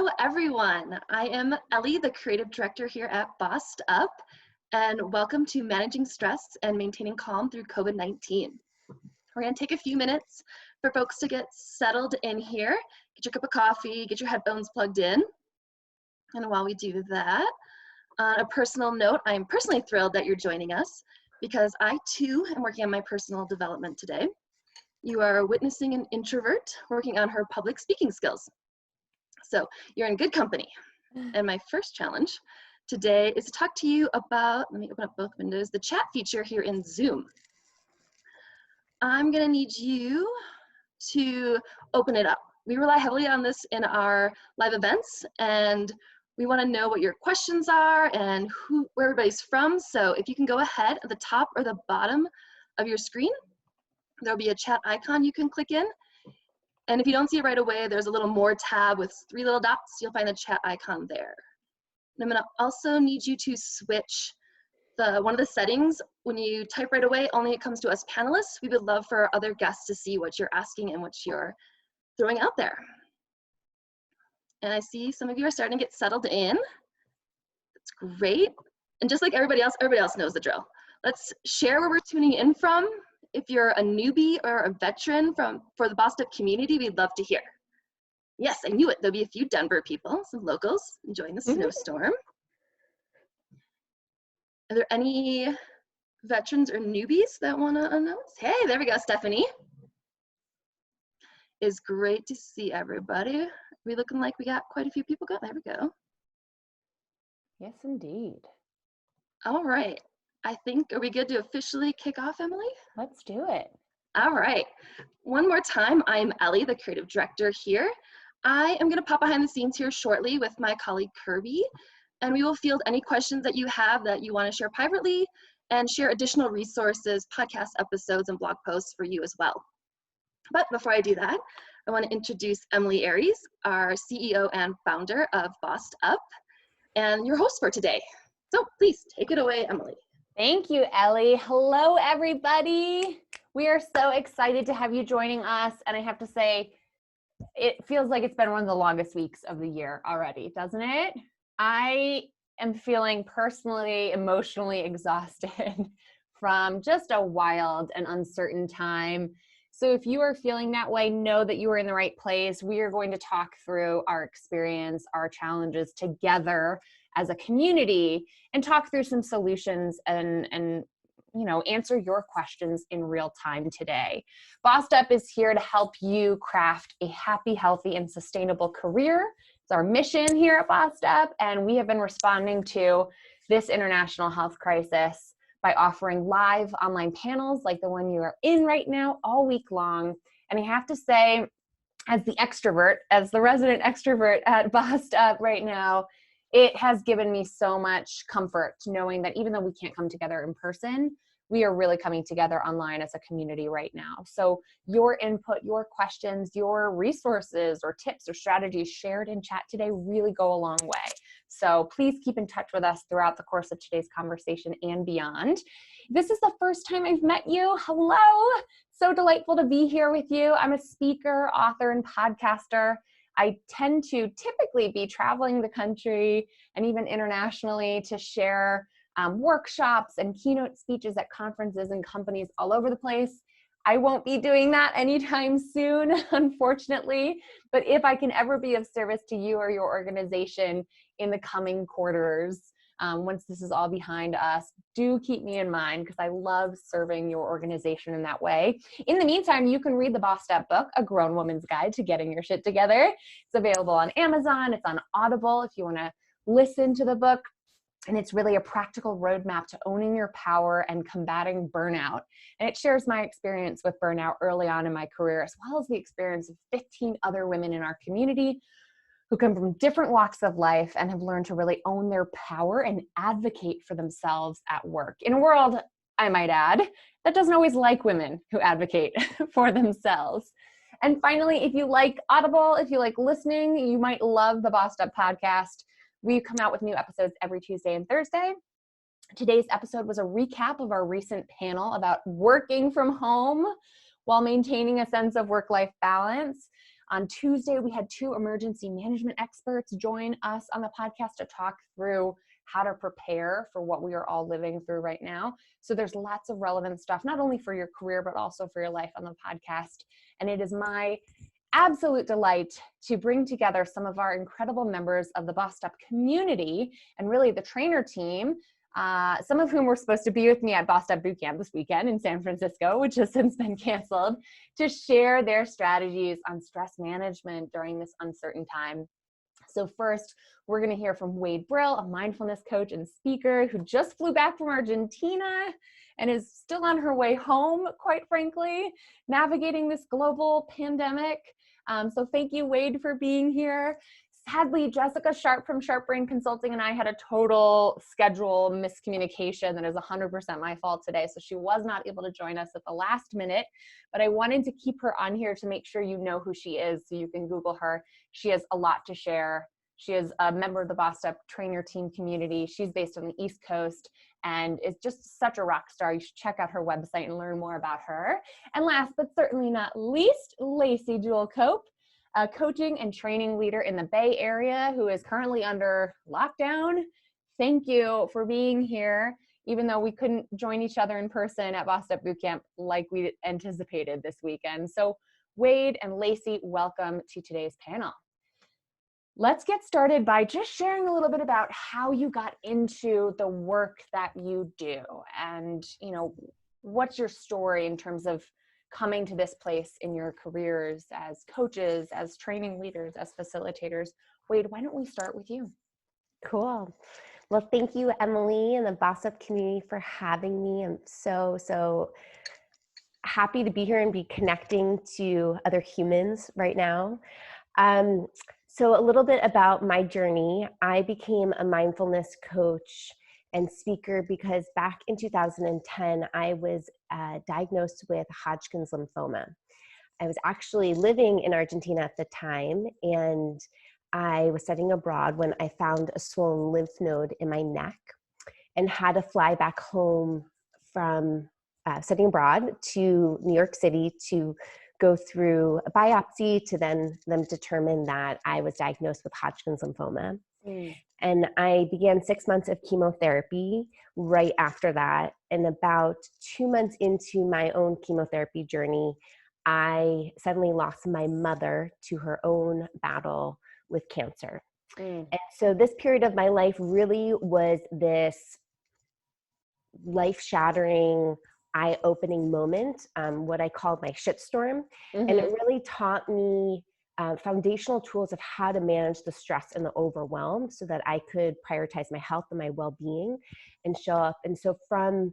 Hello, everyone. I am Ellie, the creative director here at Basta, and welcome to Managing Stress and Maintaining Calm through COVID-19. We're going to take a few minutes for folks to get settled in here, get your cup of coffee, get your headphones plugged in. And while we do that, on a personal note, I'm personally thrilled that you're joining us because I too am working on my personal development today. You are witnessing an introvert working on her public speaking skills. So you're in good company. And my first challenge today is to talk to you about, let me open up both windows, the chat feature here in Zoom. I'm gonna need you to open it up. We rely heavily on this in our live events, and we wanna know what your questions are and where everybody's from. So if you can go ahead at the top or the bottom of your screen, there'll be a chat icon you can click in. And if you don't see it right away, there's a little more tab with 3 little dots. You'll find the chat icon there. And I'm gonna also need you to switch one of the settings. When you type right away, only it comes to us panelists. We would love for our other guests to see what you're asking and what you're throwing out there. And I see some of you are starting to get settled in. That's great. And just like everybody else knows the drill. Let's share where we're tuning in from. If you're a newbie or a veteran for the Basta community, we'd love to hear. Yes, I knew it. There'll be a few Denver people, some locals enjoying the snowstorm. Are there any veterans or newbies that want to announce? Hey, there we go, Stephanie. It's great to see everybody. Are we looking like we got quite a few people going? There we go. Yes, indeed. All right. I think, are we good to officially kick off, Emily? Let's do it. All right. One more time, I'm Ellie, the creative director here. I am going to pop behind the scenes here shortly with my colleague Kirby, and we will field any questions that you have that you want to share privately and share additional resources, podcast episodes, and blog posts for you as well. But before I do that, I want to introduce Emilie Aries, our CEO and founder of Basta, and your host for today. So please take it away, Emilie. Thank you, Ellie. Hello, everybody. We are so excited to have you joining us. And I have to say, it feels like it's been one of the longest weeks of the year already, doesn't it? I am feeling personally, emotionally exhausted from just a wild and uncertain time. So if you are feeling that way, know that you are in the right place. We are going to talk through our experience, our challenges together as a community and talk through some solutions and answer your questions in real time today. Basta is here to help you craft a happy, healthy, and sustainable career. It's our mission here at Basta, and we have been responding to this international health crisis by offering live online panels like the one you are in right now all week long. And I have to say, as the resident extrovert at Basta right now, it has given me so much comfort knowing that even though we can't come together in person, we are really coming together online as a community right now. So your input, your questions, your resources or tips or strategies shared in chat today really go a long way. So please keep in touch with us throughout the course of today's conversation and beyond. This is the first time I've met you. Hello. So delightful to be here with you. I'm a speaker, author, and podcaster. I tend to typically be traveling the country and even internationally to share workshops and keynote speeches at conferences and companies all over the place. I won't be doing that anytime soon, unfortunately, but if I can ever be of service to you or your organization in the coming quarters, once this is all behind us, do keep me in mind because I love serving your organization in that way. In the meantime, you can read the Basta book, A Grown Woman's Guide to Getting Your Shit Together. It's available on Amazon. It's on Audible if you want to listen to the book. And it's really a practical roadmap to owning your power and combating burnout. And it shares my experience with burnout early on in my career, as well as the experience of 15 other women in our community who come from different walks of life and have learned to really own their power and advocate for themselves at work. In a world, I might add, that doesn't always like women who advocate for themselves. And finally, if you like Audible, if you like listening, you might love the Basta Podcast. We come out with new episodes every Tuesday and Thursday. Today's episode was a recap of our recent panel about working from home while maintaining a sense of work-life balance. On Tuesday, we had 2 emergency management experts join us on the podcast to talk through how to prepare for what we are all living through right now. So there's lots of relevant stuff, not only for your career, but also for your life on the podcast. And it is my absolute delight to bring together some of our incredible members of the Basta community and really the trainer team, some of whom were supposed to be with me at Basta Bootcamp this weekend in San Francisco, which has since been canceled, to share their strategies on stress management during this uncertain time. So first, we're going to hear from Wade Brill, a mindfulness coach and speaker who just flew back from Argentina and is still on her way home, quite frankly, navigating this global pandemic. So thank you, Wade, for being here. Sadly, Jessica Sharp from Sharp Brain Consulting and I had a total schedule miscommunication that is 100% my fault today. So she was not able to join us at the last minute, but I wanted to keep her on here to make sure you know who she is so you can Google her. She has a lot to share. She is a member of the Basta trainer team community. She's based on the East Coast and is just such a rock star. You should check out her website and learn more about her. And last but certainly not least, Lacey Jewell Cope, a coaching and training leader in the Bay Area who is currently under lockdown. Thank you for being here, even though we couldn't join each other in person at Basta Bootcamp like we anticipated this weekend. So Wade and Lacey, welcome to today's panel. Let's get started by just sharing a little bit about how you got into the work that you do and, what's your story in terms of coming to this place in your careers as coaches, as training leaders, as facilitators. Wade, why don't we start with you? Cool. Well, thank you, Emilie and the Basta community for having me. I'm so happy to be here and be connecting to other humans right now. So a little bit about my journey. I became a mindfulness coach and speaker because back in 2010, I was diagnosed with Hodgkin's lymphoma. I was actually living in Argentina at the time, and I was studying abroad when I found a swollen lymph node in my neck and had to fly back home from studying abroad to New York City to go through a biopsy to then them determine that I was diagnosed with Hodgkin's lymphoma. And I began 6 months of chemotherapy right after that. And about 2 months into my own chemotherapy journey, I suddenly lost my mother to her own battle with cancer. And so this period of my life really was this life-shattering, eye-opening moment, what I called my shitstorm. And it really taught me foundational tools of how to manage the stress and the overwhelm so that I could prioritize my health and my well-being and show up. And so from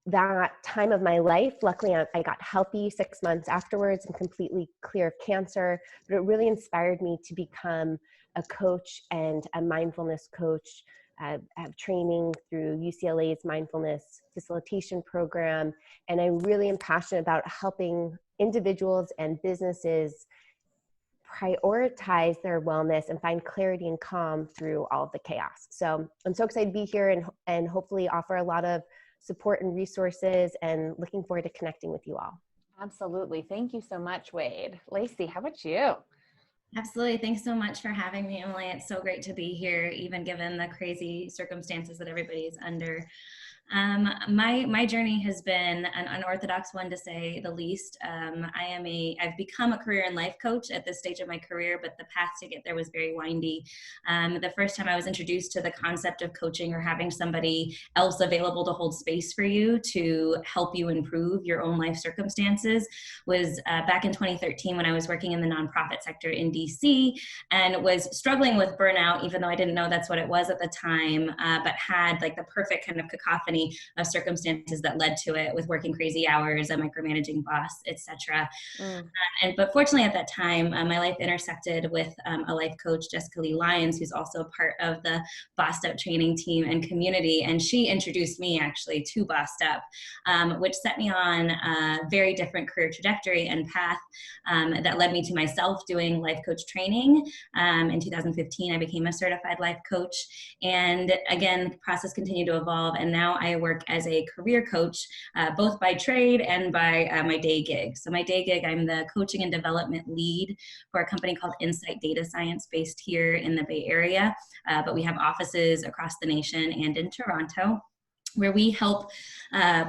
that time of my life, luckily I got healthy 6 months afterwards and completely clear of cancer, but it really inspired me to become a coach and a mindfulness coach. I have training through UCLA's mindfulness facilitation program, and I really am passionate about helping individuals and businesses prioritize their wellness and find clarity and calm through all of the chaos. So I'm so excited to be here and hopefully offer a lot of support and resources, and looking forward to connecting with you all. Absolutely. Thank you so much, Wade. Lacey, how about you? Absolutely. Thanks so much for having me, Emilie. It's so great to be here, even given the crazy circumstances that everybody's under. My journey has been an unorthodox one, to say the least. I've become a career and life coach at this stage of my career, but the path to get there was very windy. The first time I was introduced to the concept of coaching or having somebody else available to hold space for you to help you improve your own life circumstances was back in 2013 when I was working in the nonprofit sector in DC and was struggling with burnout, even though I didn't know that's what it was at the time, but had like the perfect kind of cacophony of circumstances that led to it, with working crazy hours, a micromanaging boss, etc. But fortunately at that time, my life intersected with a life coach, Jessica Lee Lyons, who's also part of the Basta training team and community. And she introduced me actually to Basta, which set me on a very different career trajectory and path that led me to myself doing life coach training. In 2015, I became a certified life coach. And again, the process continued to evolve. And now I I work as a career coach, both by trade and by my day gig. So my day gig, I'm the coaching and development lead for a company called Insight Data Science based here in the Bay Area. But we have offices across the nation and in Toronto, where we help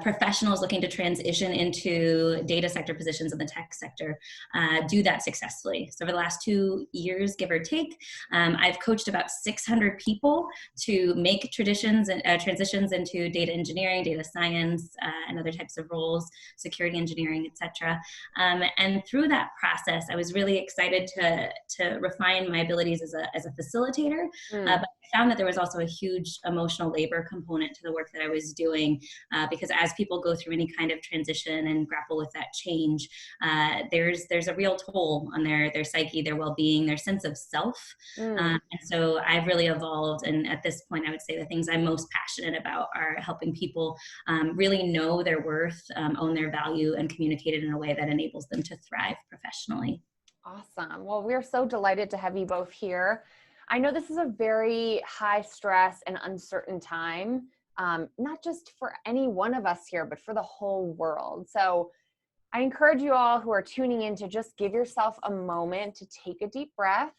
professionals looking to transition into data sector positions in the tech sector do that successfully. So over the last 2 years, give or take, I've coached about 600 people to make transitions into data engineering, data science, and other types of roles, security engineering, etc. And through that process, I was really excited to refine my abilities as a facilitator, but I found that there was also a huge emotional labor component to the work that I was doing, because as people go through any kind of transition and grapple with that change, there's a real toll on their psyche, their well-being, their sense of self. And so I've really evolved, and at this point I would say the things I'm most passionate about are helping people really know their worth, own their value, and communicate it in a way that enables them to thrive professionally. Awesome. Well, we're so delighted to have you both here. I know this is a very high stress and uncertain time, not just for any one of us here, but for the whole world. So I encourage you all who are tuning in to just give yourself a moment to take a deep breath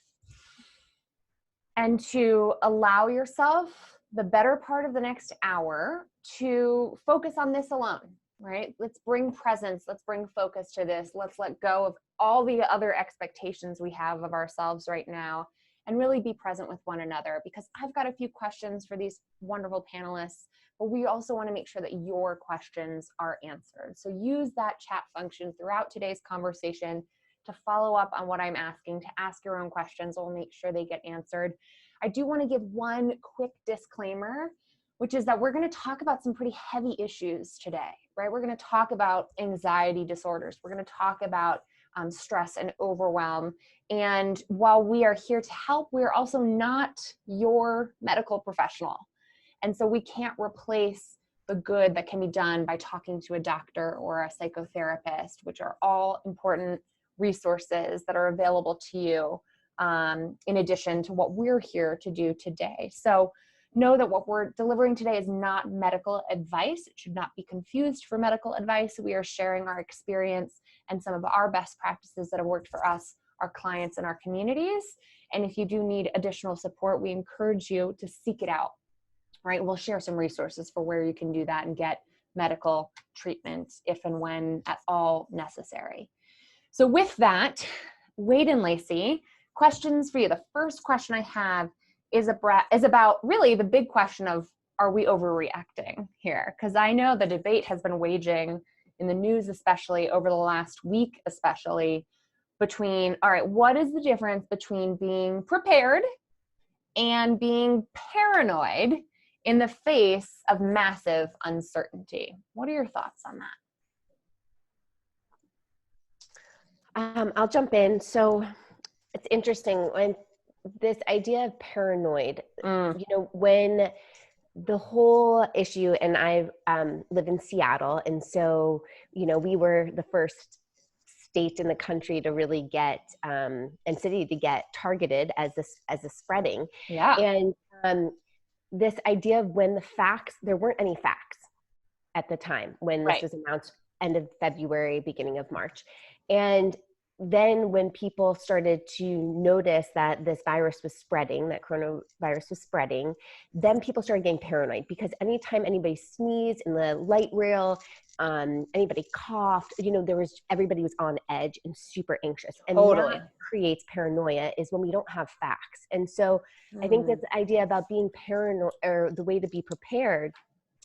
and to allow yourself the better part of the next hour to focus on this alone, right? Let's bring presence. Let's bring focus to this. Let's let go of all the other expectations we have of ourselves right now and really be present with one another, because I've got a few questions for these wonderful panelists, but we also want to make sure that your questions are answered. So use that chat function throughout today's conversation to follow up on what I'm asking, to ask your own questions. We'll make sure they get answered. I do want to give one quick disclaimer, which is that we're going to talk about some pretty heavy issues today, right? We're going to talk about anxiety disorders. We're going to talk about stress and overwhelm. And while we are here to help, we're also not your medical professional. And so we can't replace the good that can be done by talking to a doctor or a psychotherapist, which are all important resources that are available to you, in addition to what we're here to do today. So know that what we're delivering today is not medical advice. It should not be confused for medical advice. We are sharing our experience and some of our best practices that have worked for us, our clients, and our communities. And if you do need additional support, we encourage you to seek it out, right? We'll share some resources for where you can do that and get medical treatment if and when at all necessary. So with that, Wade and Lacey, questions for you. The first question I have is about really the big question of, are we overreacting here? Because I know the debate has been waging in the news, especially over the last week, especially between, all right, what is the difference between being prepared and being paranoid in the face of massive uncertainty? What are your thoughts on that? I'll jump in. So it's interesting when this idea of paranoid, when the whole issue, and I live in Seattle, and so, we were the first state in the country to really get, and city to get targeted as a spreading. Yeah. And this idea of when there weren't any facts at the time when this was announced, end of February, beginning of March. And then when people started to notice that this virus was spreading, that coronavirus was spreading, then people started getting paranoid, because anytime anybody sneezed in the light rail, anybody coughed, everybody was on edge and super anxious. And that creates paranoia, is when we don't have facts. And so I think this idea about being paranoid, or the way to be prepared,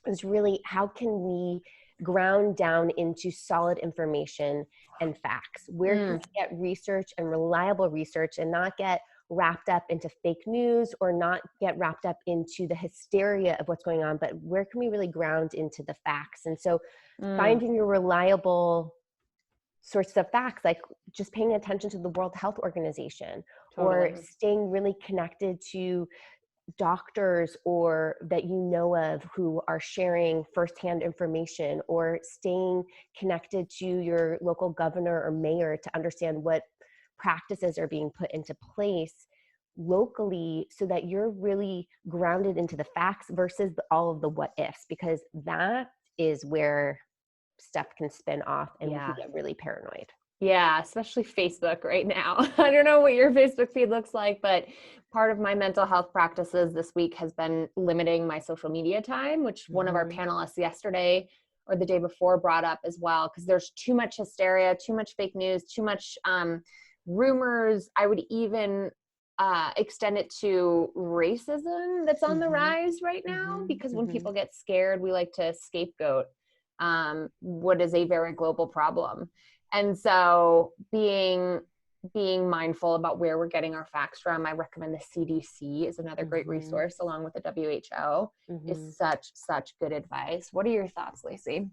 is really, how can we ground down into solid information and facts? Where can we get research and reliable research, and not get wrapped up into fake news, or not get wrapped up into the hysteria of what's going on, but where can we really ground into the facts? And so finding your reliable sorts of facts, like just paying attention to the World Health Organization, or staying really connected to doctors or that you know of who are sharing firsthand information, or staying connected to your local governor or mayor to understand what practices are being put into place. locally so that you're really grounded into the facts versus all of the what ifs, because that is where stuff can spin off and we can get really paranoid. Yeah, especially Facebook right now. I don't know what your Facebook feed looks like, but part of my mental health practices this week has been limiting my social media time, which one of our panelists yesterday or the day before brought up as well, because there's too much hysteria, too much fake news, too much rumors. I would even extend it to racism that's on the rise right now, because when people get scared, we like to scapegoat what is a very global problem. And so being mindful about where we're getting our facts from, I recommend the CDC is another great resource, along with the WHO, is such good advice. What are your thoughts, Lacey?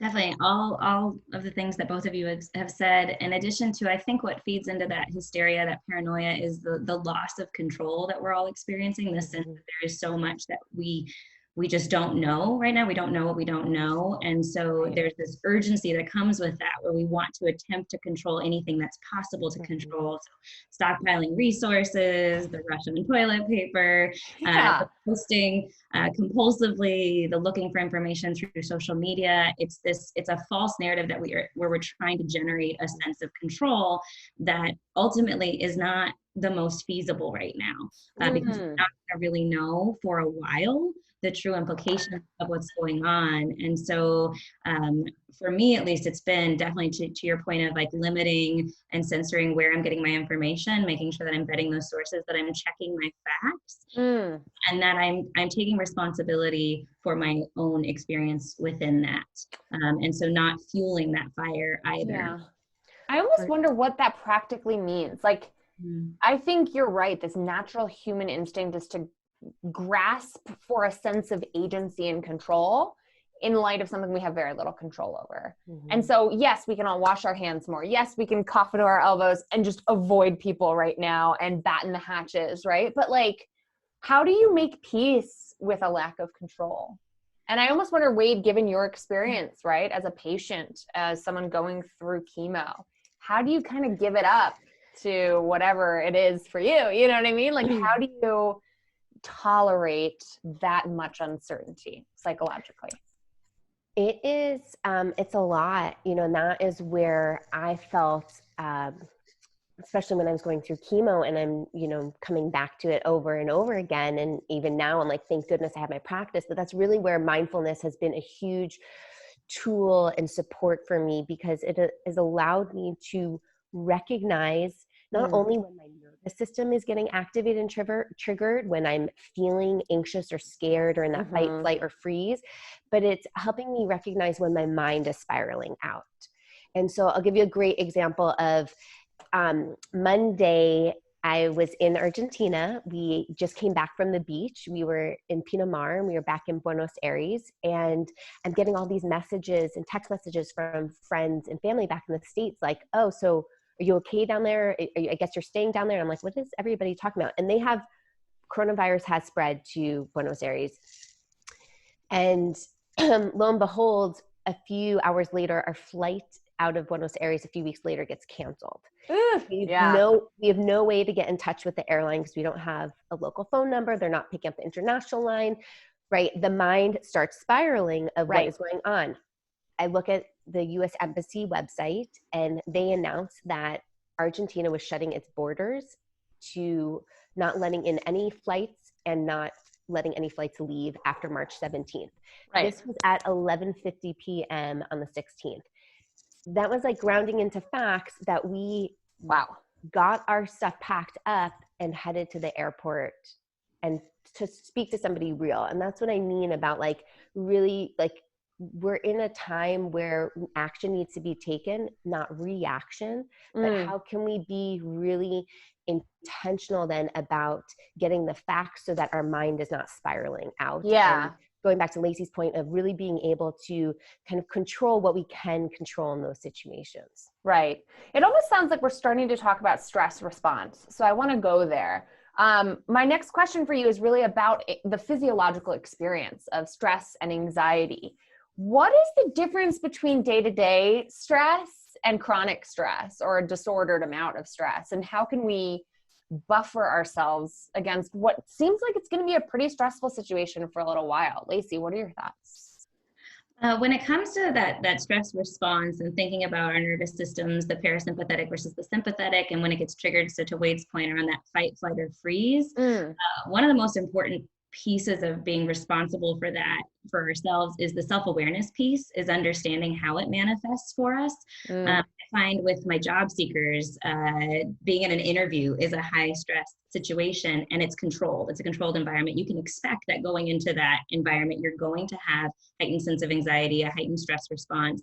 Definitely. All of the things that both of you have said, in addition to, I think what feeds into that hysteria, that paranoia, is the loss of control that we're all experiencing, the sense that there is so much that we just don't know right now. We don't know what we don't know. And so there's this urgency that comes with that, where we want to attempt to control anything that's possible to control. So stockpiling resources, the rush on toilet paper, the posting compulsively, the looking for information through social media. It's a false narrative that where we're trying to generate a sense of control that ultimately is not the most feasible right now, because we're not going to really know for a while the true implications of what's going on. And so for me, at least, it's been definitely to your point of like limiting and censoring where I'm getting my information, making sure that I'm vetting those sources, that I'm checking my facts, and that I'm taking responsibility for my own experience within that. And so not fueling that fire either. Yeah. I almost wonder what that practically means. Like, I think you're right. This natural human instinct is to grasp for a sense of agency and control in light of something we have very little control over. And so, yes, we can all wash our hands more. Yes, we can cough into our elbows and just avoid people right now and batten the hatches, right? But like, how do you make peace with a lack of control? And I almost wonder, Wade, given your experience, right, as a patient, as someone going through chemo, how do you kind of give it up to whatever it is for you? You know what I mean? Like, how do you tolerate that much uncertainty psychologically? It is, it's a lot, and that is where I felt, especially when I was going through chemo and I'm, coming back to it over and over again. And even now I'm like, thank goodness I have my practice, but that's really where mindfulness has been a huge tool and support for me, because it has allowed me to recognize not only when my nervous system is getting activated and triggered, when I'm feeling anxious or scared or in that fight, flight, or freeze, but it's helping me recognize when my mind is spiraling out. And so I'll give you a great example of Monday. I was in Argentina. We just came back from the beach. We were in Pinamar and we were back in Buenos Aires, and I'm getting all these messages and text messages from friends and family back in the States, like, oh, so are you okay down there? I guess you're staying down there. And I'm like, what is everybody talking about? And coronavirus has spread to Buenos Aires. And lo and behold, a few hours later, our flight out of Buenos Aires a few weeks later gets canceled. We have no way to get in touch with the airline because we don't have a local phone number. They're not picking up the international line, right? The mind starts spiraling of what is going on. I look at the U.S. Embassy website, and they announced that Argentina was shutting its borders to not letting in any flights and not letting any flights leave after March 17th. This was at 11:50 p.m. on the 16th. That was like grounding into facts that we got our stuff packed up and headed to the airport and to speak to somebody real. And that's what I mean about like really like we're in a time where action needs to be taken, not reaction, but how can we be really intentional then about getting the facts so that our mind is not spiraling out? And going back to Lacey's point of really being able to kind of control what we can control in those situations. Right. It almost sounds like we're starting to talk about stress response. So I want to go there. My next question for you is really about the physiological experience of stress and anxiety. What is the difference between day-to-day stress and chronic stress, or a disordered amount of stress? And how can we buffer ourselves against what seems like it's going to be a pretty stressful situation for a little while? Lacey, what are your thoughts? When it comes to that stress response and thinking about our nervous systems, the parasympathetic versus the sympathetic, and when it gets triggered, so to Wade's point around that fight, flight, or freeze, one of the most important pieces of being responsible for that for ourselves is the self-awareness piece, is understanding how it manifests for us. I find with my job seekers, being in an interview is a high stress situation, and it's controlled. It's a controlled environment. You can expect that going into that environment, you're going to have heightened sense of anxiety, a heightened stress response.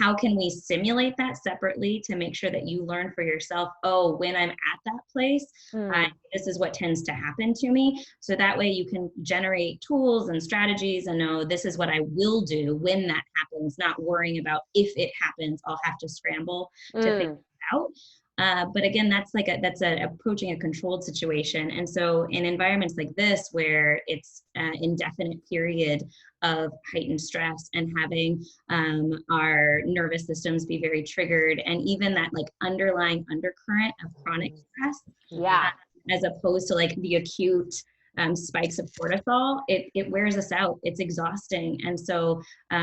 How can we simulate that separately to make sure that you learn for yourself, oh, when I'm at that place, this is what tends to happen to me. So that way you can generate tools and strategies and know this is what I will do when that happens, not worrying about if it happens, I'll have to scramble to figure it out. But again, that's approaching a controlled situation. And so in environments like this, where it's an indefinite period of heightened stress and having our nervous systems be very triggered, and even that like underlying undercurrent of chronic stress, as opposed to like the acute spikes of cortisol, it wears us out. It's exhausting. And so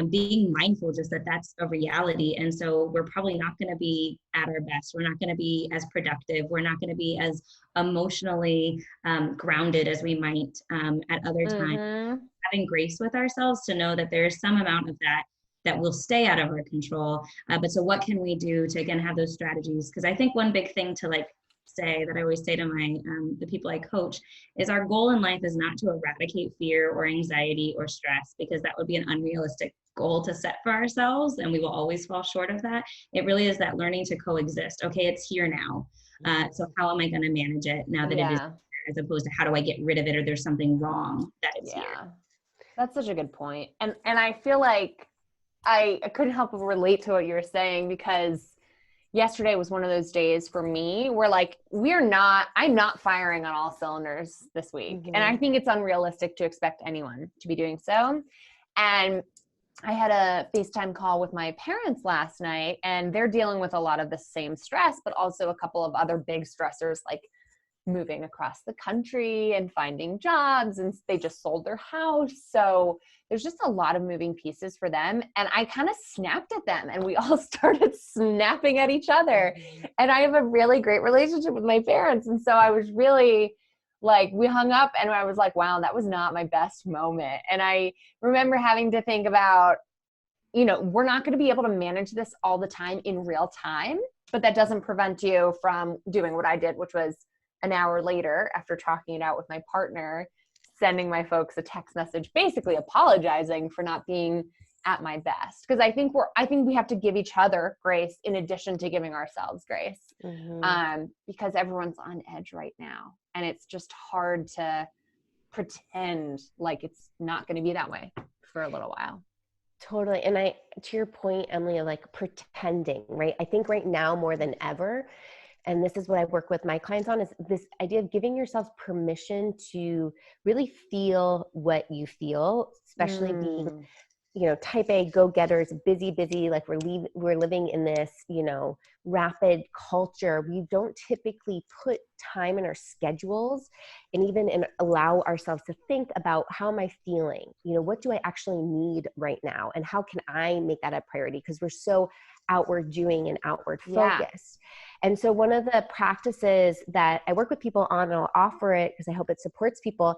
being mindful just that that's a reality. And so we're probably not going to be at our best. We're not going to be as productive. We're not going to be as emotionally grounded as we might at other times. Having grace with ourselves to know that there's some amount of that will stay out of our control. But so what can we do to, again, have those strategies? Because I think one big thing to like say that I always say to my the people I coach is our goal in life is not to eradicate fear or anxiety or stress, because that would be an unrealistic goal to set for ourselves, and we will always fall short of that. It really is that learning to coexist. Okay, it's here now. So how am I going to manage it now that it is here, as opposed to how do I get rid of it, or there's something wrong that it's here. That's such a good point. And I feel like I couldn't help but relate to what you were saying, because yesterday was one of those days for me where like I'm not firing on all cylinders this week. And I think it's unrealistic to expect anyone to be doing so. And I had a FaceTime call with my parents last night, and they're dealing with a lot of the same stress, but also a couple of other big stressors like moving across the country and finding jobs, and they just sold their house. So there's just a lot of moving pieces for them. And I kind of snapped at them, and we all started snapping at each other. And I have a really great relationship with my parents. And so I was really like, we hung up, and I was like, wow, that was not my best moment. And I remember having to think about, we're not going to be able to manage this all the time in real time, but that doesn't prevent you from doing what I did, which was an hour later, after talking it out with my partner, sending my folks a text message, basically apologizing for not being at my best. Because I think we have to give each other grace in addition to giving ourselves grace, because everyone's on edge right now, and it's just hard to pretend like it's not going to be that way for a little while. Totally. And to your point, Emilie, like pretending, right? I think right now more than ever, and this is what I work with my clients on, is this idea of giving yourself permission to really feel what you feel, especially being, type A go-getters, busy, like we're living in this, rapid culture. We don't typically put time in our schedules and even allow ourselves to think about, how am I feeling? What do I actually need right now? And how can I make that a priority? Because we're so outward doing and outward focused. And so one of the practices that I work with people on, and I'll offer it because I hope it supports people,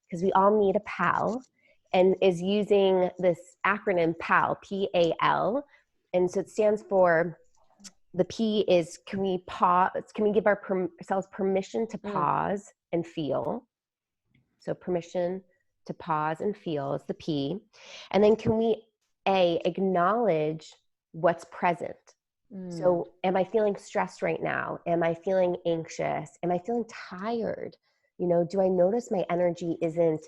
because we all need a PAL, and is using this acronym PAL, P-A-L. And so it stands for, the P is, can we pause? Can we give ourselves permission to pause and feel? So permission to pause and feel is the P. And then can we acknowledge what's present? So am I feeling stressed right now? Am I feeling anxious? Am I feeling tired? Do I notice my energy isn't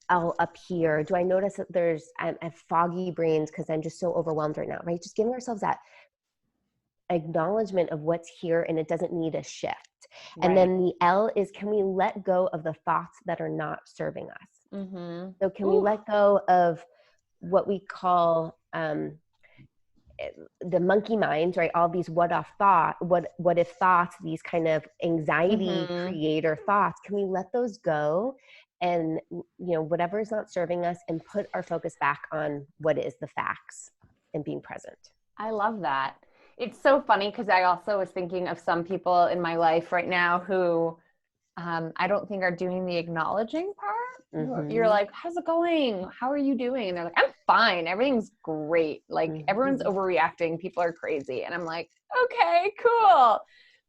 all up here? Do I notice that I have foggy brains because I'm just so overwhelmed right now, right? Just giving ourselves that acknowledgement of what's here, and it doesn't need a shift. Right. And then the L is, can we let go of the thoughts that are not serving us? So can we let go of what we call, the monkey mind, right? All these what if thoughts, these kind of anxiety creator thoughts, can we let those go? And, whatever is not serving us, and put our focus back on what is the facts and being present. I love that. It's so funny because I also was thinking of some people in my life right now who I don't think are doing the acknowledging part. You're like, how's it going? How are you doing? And they're like, I'm fine. Everything's great. Like everyone's overreacting. People are crazy. And I'm like, okay, cool.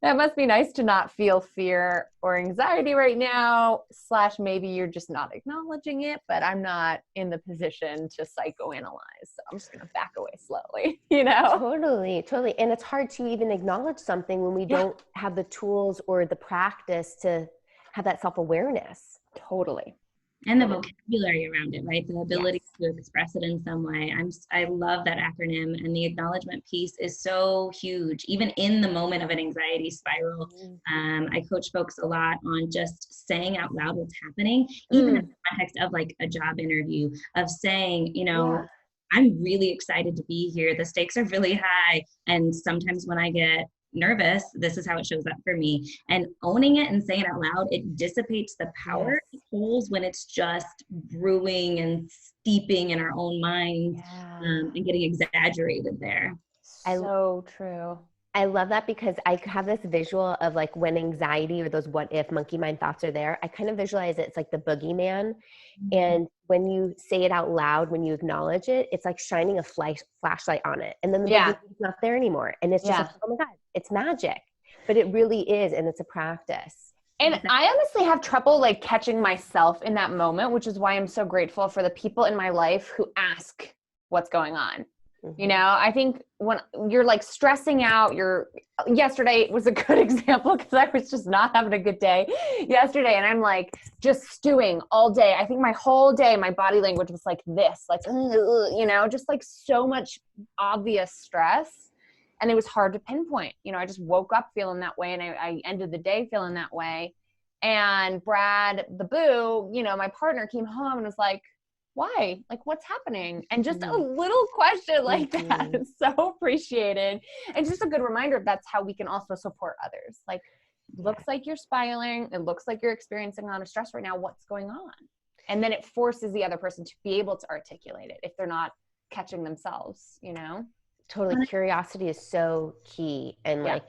That must be nice to not feel fear or anxiety right now, / maybe you're just not acknowledging it, but I'm not in the position to psychoanalyze. So I'm just going to back away slowly, Totally. And it's hard to even acknowledge something when we don't have the tools or the practice to have that self-awareness. Totally. And the vocabulary around it, right? The ability to express it in some way. I love that acronym, and the acknowledgement piece is so huge, even in the moment of an anxiety spiral. I coach folks a lot on just saying out loud what's happening, even in the context of like a job interview, of saying, I'm really excited to be here. The stakes are really high. And sometimes when I get nervous, this is how it shows up for me. And owning it and saying it out loud, it dissipates the power it holds when it's just brewing and steeping in our own minds and getting exaggerated there. So true. I love that because I have this visual of like when anxiety or those what if monkey mind thoughts are there, I kind of visualize it's like the boogeyman. And when you say it out loud, when you acknowledge it, it's like shining a flashlight on it. And then the boogeyman's not there anymore. And it's just like, oh my God, it's magic. But it really is. And it's a practice. And I honestly have trouble like catching myself in that moment, which is why I'm so grateful for the people in my life who ask what's going on. I think when you're like stressing out, yesterday was a good example because I was just not having a good day yesterday. And I'm like just stewing all day. I think my whole day, my body language was like this, like, just like so much obvious stress. And it was hard to pinpoint. I just woke up feeling that way, and I ended the day feeling that way. And Brad, the boo, my partner, came home and was like, why? Like, what's happening? And just a little question like that is so appreciated. And just a good reminder of that's how we can also support others. Like, looks like you're spiraling. It looks like you're experiencing a lot of stress right now. What's going on? And then it forces the other person to be able to articulate it if they're not catching themselves, Totally. Curiosity is so key. And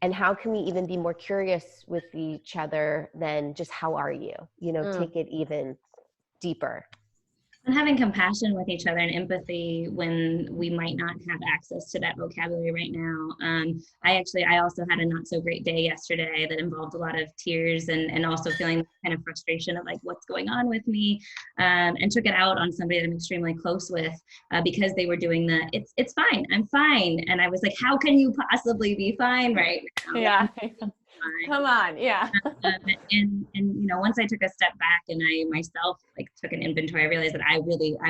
and how can we even be more curious with each other than just how are you? Take it even deeper. And having compassion with each other and empathy when we might not have access to that vocabulary right now. I also had a not so great day yesterday that involved a lot of tears and also feeling kind of frustration of like, what's going on with me? And took it out on somebody that I'm extremely close with because they were doing it's fine, I'm fine. And I was like, how can you possibly be fine right now? Yeah. Come on. Yeah. And once I took a step back and I myself like took an inventory, I realized that I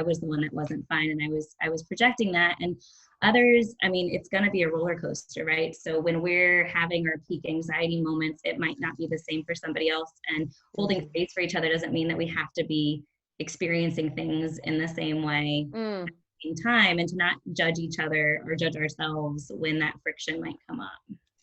was the one that wasn't fine, and I was projecting that. And others, it's going to be a roller coaster, right? So when we're having our peak anxiety moments, it might not be the same for somebody else. And holding space for each other doesn't mean that we have to be experiencing things in the same way at the same time, and to not judge each other or judge ourselves when that friction might come up.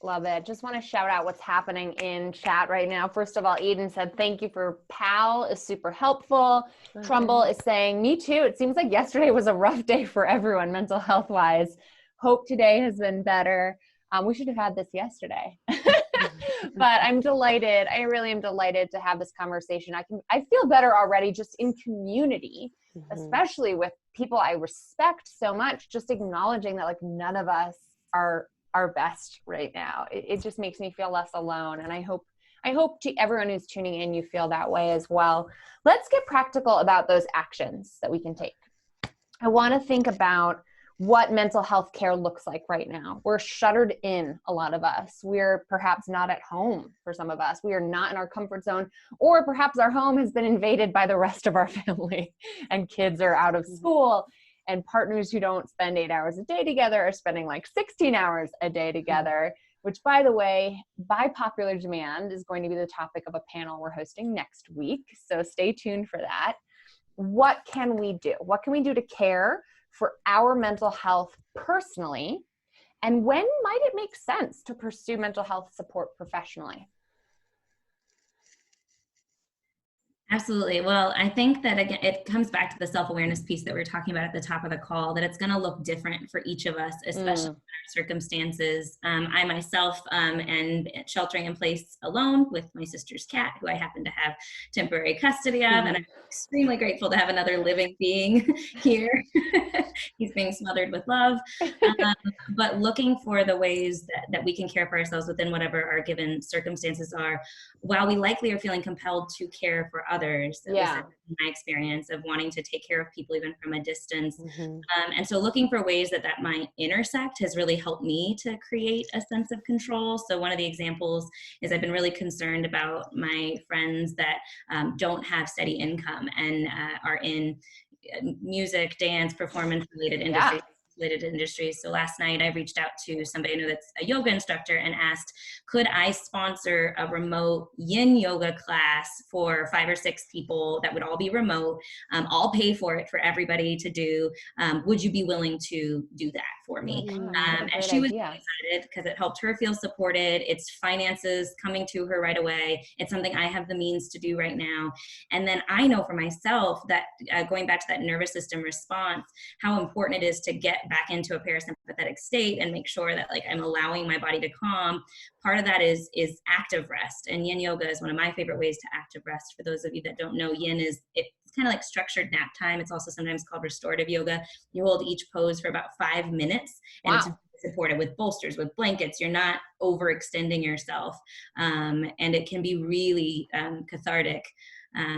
Love it. Just want to shout out what's happening in chat right now. First of all, Eden said, thank you for PAL is super helpful. Okay. Trumbull is saying, me too. It seems like yesterday was a rough day for everyone, mental health wise. Hope today has been better. We should have had this yesterday, but I'm delighted. I really am delighted to have this conversation. I feel better already just in community, especially with people I respect so much, just acknowledging that like none of us are our best right now. It just makes me feel less alone. And I hope to everyone who's tuning in, you feel that way as well. Let's get practical about those actions that we can take. I want to think about what mental health care looks like right now. We're shuttered in, a lot of us. We're perhaps not at home for some of us. We are not in our comfort zone, or perhaps our home has been invaded by the rest of our family and kids are out of school. And partners who don't spend 8 hours a day together are spending like 16 hours a day together, which, by the way, by popular demand is going to be the topic of a panel we're hosting next week. So stay tuned for that. What can we do? What can we do to care for our mental health personally? And when might it make sense to pursue mental health support professionally? Absolutely. Well, I think that again, it comes back to the self-awareness piece that we were talking about at the top of the call, that it's going to look different for each of us, especially in our circumstances. I myself am sheltering in place alone with my sister's cat, who I happen to have temporary custody of, and I'm extremely grateful to have another living being here. He's being smothered with love. But looking for the ways that we can care for ourselves within whatever our given circumstances are, while we likely are feeling compelled to care for others. At least in my experience of wanting to take care of people even from a distance. And so looking for ways that might intersect has really helped me to create a sense of control. So one of the examples is I've been really concerned about my friends that don't have steady income and are in music, dance, performance related industries. So last night I reached out to somebody I know that's a yoga instructor and asked, could I sponsor a remote yin yoga class for 5 or 6 people that would all be remote? I'll pay for it for everybody to do. Would you be willing to do that for me? And she was excited because it helped her feel supported. It's finances coming to her right away. It's something I have the means to do right now. And then I know for myself that going back to that nervous system response, how important it is to get back into a parasympathetic state and make sure that like I'm allowing my body to calm. Part of that is active rest, and yin yoga is one of my favorite ways to active rest. For those of you that don't know, yin is it's kind of like structured nap time. It's also sometimes called restorative yoga. You hold each pose for about 5 minutes, and it's supported with bolsters, with blankets. You're not overextending yourself, and it can be really cathartic.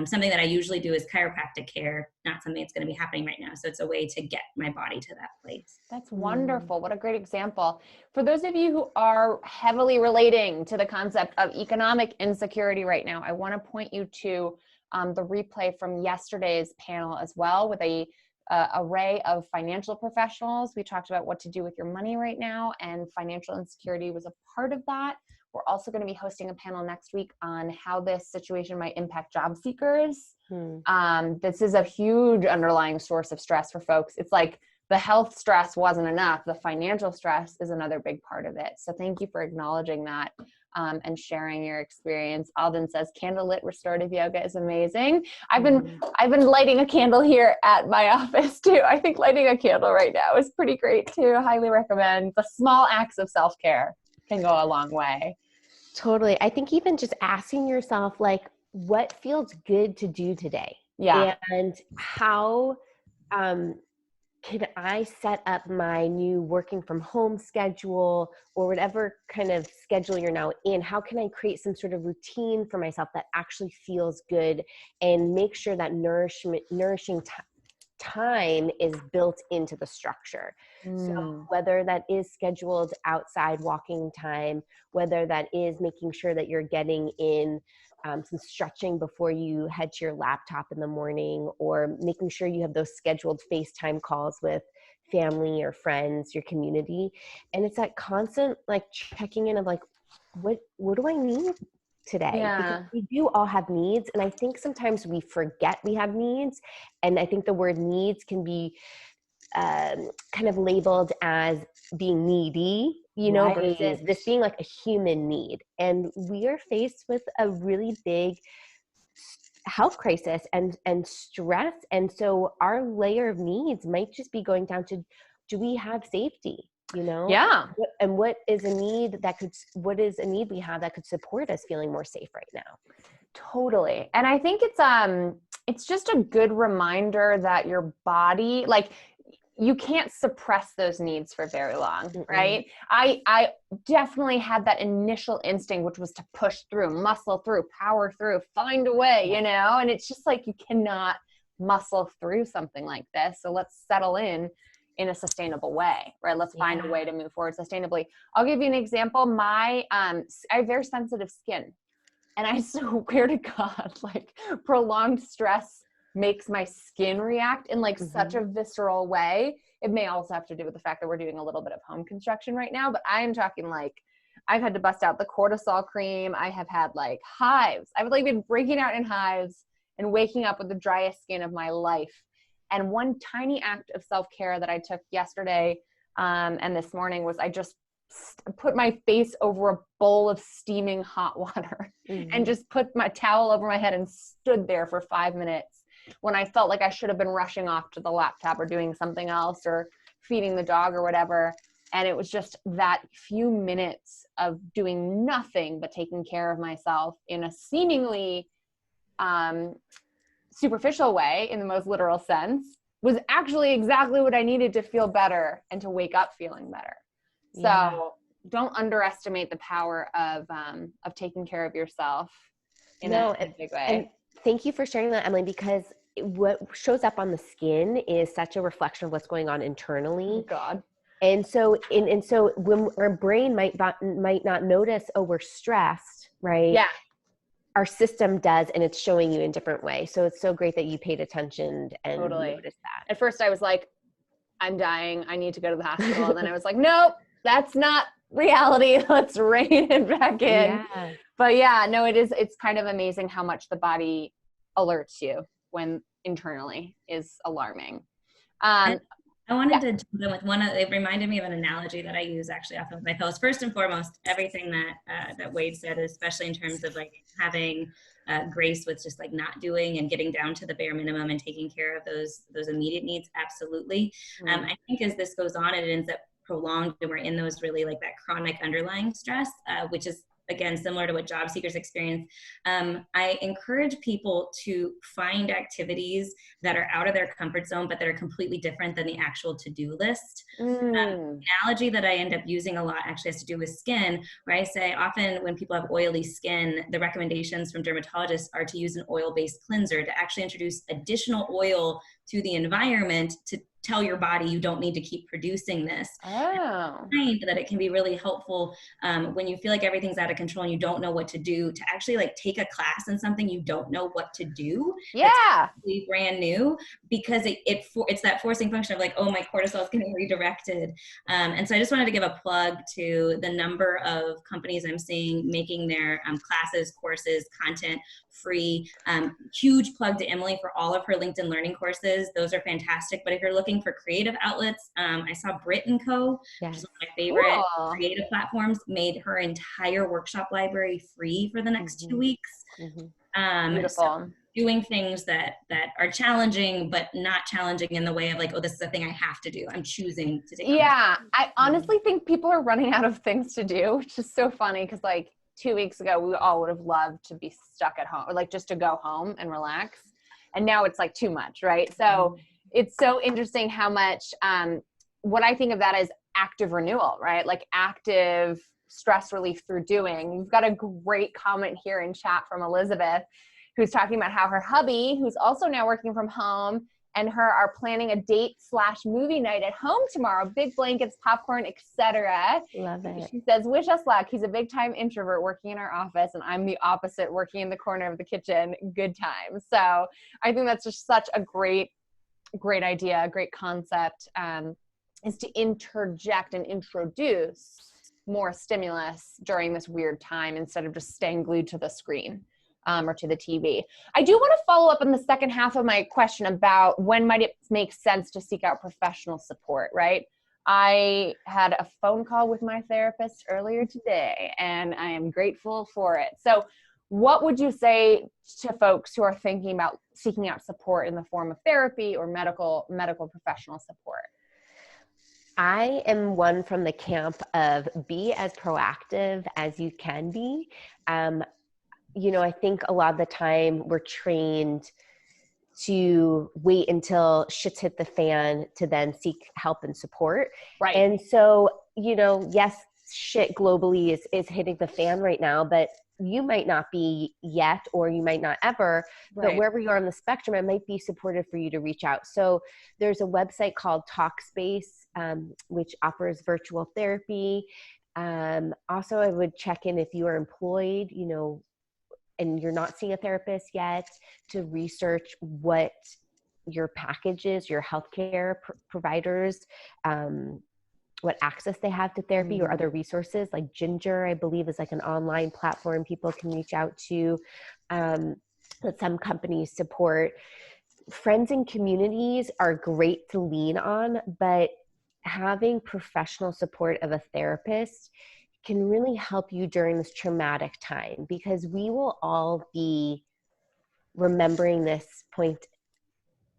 Something that I usually do is chiropractic care, not something that's going to be happening right now. So it's a way to get my body to that place. That's wonderful. What a great example. For those of you who are heavily relating to the concept of economic insecurity right now, I want to point you to the replay from yesterday's panel as well with a array of financial professionals. We talked about what to do with your money right now, and financial insecurity was a part of that. We're also going to be hosting a panel next week on how this situation might impact job seekers. This is a huge underlying source of stress for folks. It's like the health stress wasn't enough. The financial stress is another big part of it. So thank you for acknowledging that and sharing your experience. Alden says candlelit restorative yoga is amazing. I've been lighting a candle here at my office too. I think lighting a candle right now is pretty great too. Highly recommend. The small acts of self-care can go a long way. Totally. I think even just asking yourself, like, what feels good to do today? Yeah. And how can I set up my new working from home schedule or whatever kind of schedule you're now in? How can I create some sort of routine for myself that actually feels good and make sure that nourishing time is built into the structure. So whether that is scheduled outside walking time, whether that is making sure that you're getting in some stretching before you head to your laptop in the morning, or making sure you have those scheduled FaceTime calls with family or friends, your community. And it's that constant like checking in of like, what do I need today? Because we do all have needs. And I think sometimes we forget we have needs. And I think the word needs can be kind of labeled as being needy, you know, versus this being like a human need. And we are faced with a really big health crisis and stress. And so our layer of needs might just be going down to, do we have safety? You know? Yeah. What is a need we have that could support us feeling more safe right now? Totally. And I think it's just a good reminder that your body, like, you can't suppress those needs for very long, right? I definitely had that initial instinct, which was to push through, muscle through, power through, find a way, you know? And it's just like, you cannot muscle through something like this. So let's settle in a sustainable way, right? Let's find a way to move forward sustainably. I'll give you an example. I have very sensitive skin, and I swear to God, like, prolonged stress makes my skin react in like such a visceral way. It may also have to do with the fact that we're doing a little bit of home construction right now, but I'm talking like, I've had to bust out the cortisol cream. I have had like hives. I've like been breaking out in hives and waking up with the driest skin of my life. And one tiny act of self-care that I took yesterday and this morning was I just put my face over a bowl of steaming hot water and just put my towel over my head and stood there for 5 minutes when I felt like I should have been rushing off to the laptop or doing something else or feeding the dog or whatever. And it was just that few minutes of doing nothing but taking care of myself in a seemingly superficial way, in the most literal sense, was actually exactly what I needed to feel better and to wake up feeling better. So don't underestimate the power of taking care of yourself in a big way. And thank you for sharing that, Emilie, because what shows up on the skin is such a reflection of what's going on internally. Oh God. And so when our brain might not notice, oh, we're stressed, right? Yeah. Our system does, and it's showing you in different ways. So it's so great that you paid attention and noticed that. At first I was like, I'm dying. I need to go to the hospital. And then I was like, nope, that's not reality. Let's rein it back in. Yeah. But yeah, no, it's kind of amazing how much the body alerts you when internally is alarming. I wanted to jump in with it reminded me of an analogy that I use actually often with my fellows. First and foremost, everything that Wade said, especially in terms of like having grace with just like not doing and getting down to the bare minimum and taking care of those immediate needs. Absolutely. I think as this goes on, it ends up prolonged and we're in those really like that chronic underlying stress, which is again, similar to what job seekers experience. I encourage people to find activities that are out of their comfort zone, but that are completely different than the actual to-do list. The analogy that I end up using a lot actually has to do with skin, where I say often when people have oily skin, the recommendations from dermatologists are to use an oil-based cleanser to actually introduce additional oil to the environment to tell your body you don't need to keep producing this. I find that it can be really helpful when you feel like everything's out of control and you don't know what to do, to actually like take a class in something you don't know what to do. Yeah. It's brand new, because it's that forcing function of like, oh, my cortisol is getting redirected. And so I just wanted to give a plug to the number of companies I'm seeing making their classes, courses, content free. Huge plug to Emilie for all of her LinkedIn learning courses. Those are fantastic. But if you're looking for creative outlets, I saw Britt & Co., which is one of my favorite creative platforms, made her entire workshop library free for the next 2 weeks. Beautiful. So doing things that are challenging, but not challenging in the way of like, oh, this is a thing I have to do. I'm choosing to take. Yeah. I honestly think people are running out of things to do, which is so funny, because like 2 weeks ago, we all would have loved to be stuck at home, or like just to go home and relax. And now it's like too much, right? So it's so interesting how much, what I think of that as active renewal, right? Like active stress relief through doing. We've got a great comment here in chat from Elizabeth, who's talking about how her hubby, who's also now working from home, and her are planning a date/movie night at home tomorrow. Big blankets, popcorn, etc. Love it. She says, wish us luck. He's a big time introvert working in our office, and I'm the opposite, working in the corner of the kitchen. Good time. So I think that's just such a great idea, a great concept, is to interject and introduce more stimulus during this weird time instead of just staying glued to the screen. Or to the TV. I do want to follow up on the second half of my question about when might it make sense to seek out professional support, right? I had a phone call with my therapist earlier today, and I am grateful for it. So what would you say to folks who are thinking about seeking out support in the form of therapy or medical professional support? I am one from the camp of be as proactive as you can be. I think a lot of the time we're trained to wait until shit's hit the fan to then seek help and support. Right. And so, yes, shit globally is hitting the fan right now, but you might not be yet, or you might not ever, but wherever you are on the spectrum, it might be supportive for you to reach out. So there's a website called Talkspace, which offers virtual therapy. Also, I would check in if you are employed, and you're not seeing a therapist yet, to research what your package is, your healthcare providers, what access they have to therapy or other resources. Like Ginger, I believe, is like an online platform people can reach out to, that some companies support. friends and communities are great to lean on, but having professional support of a therapist can really help you during this traumatic time, because we will all be remembering this point